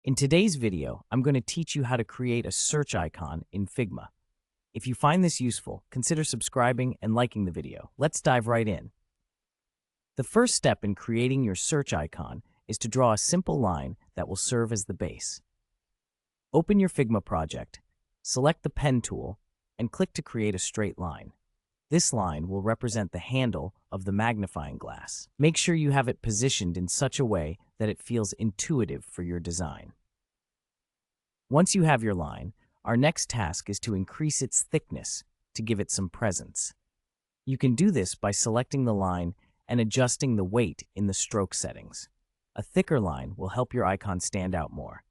In today's video, I'm going to teach you how to create a search icon in Figma. If you find this useful, consider subscribing and liking the video. Let's dive right in. The first step in creating your search icon is to draw a simple line that will serve as the base. Open your Figma project, select the pen tool, and click to create a straight line. This line will represent the handle of the magnifying glass. Make sure you have it positioned in such a way that it feels intuitive for your design. Once you have your line, our next task is to increase its thickness to give it some presence. You can do this by selecting the line and adjusting the weight in the stroke settings. A thicker line will help your icon stand out more.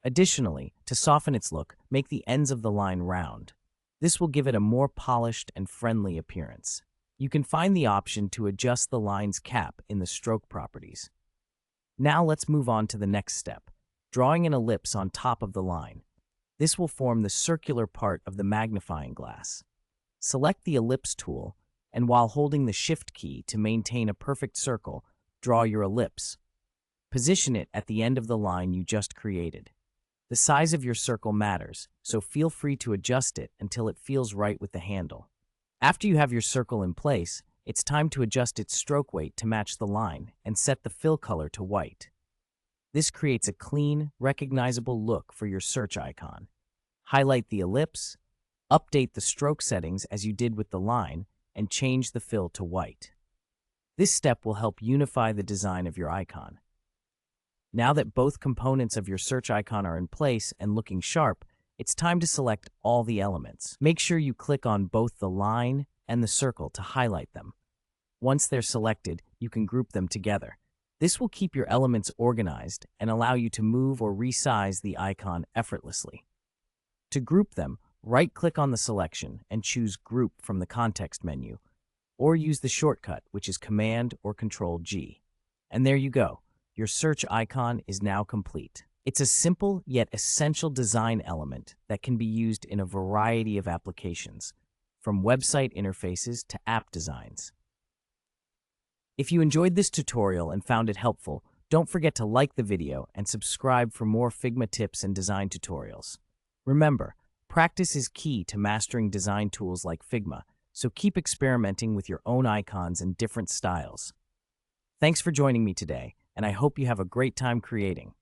Additionally, to soften its look, make the ends of the line round. This will give it a more polished and friendly appearance. You can find the option to adjust the line's cap in the stroke properties. Now let's move on to the next step, drawing an ellipse on top of the line. This will form the circular part of the magnifying glass. Select the ellipse tool, and while holding the Shift key to maintain a perfect circle, draw your ellipse. Position it at the end of the line you just created. The size of your circle matters, so feel free to adjust it until it feels right with the handle. After you have your circle in place, it's time to adjust its stroke weight to match the line and set the fill color to white. This creates a clean, recognizable look for your search icon. Highlight the ellipse, update the stroke settings as you did with the line, and change the fill to white. This step will help unify the design of your icon. Now that both components of your search icon are in place and looking sharp, it's time to select all the elements. Make sure you click on both the line and the circle to highlight them. Once they're selected, you can group them together. This will keep your elements organized and allow you to move or resize the icon effortlessly. To group them, right-click on the selection and choose Group from the context menu, or use the shortcut, which is Command or Control-G. And there you go. Your search icon is now complete. It's a simple yet essential design element that can be used in a variety of applications, from website interfaces to app designs. If you enjoyed this tutorial and found it helpful, don't forget to like the video and subscribe for more Figma tips and design tutorials. Remember, practice is key to mastering design tools like Figma, so keep experimenting with your own icons and different styles. Thanks for joining me today, and I hope you have a great time creating.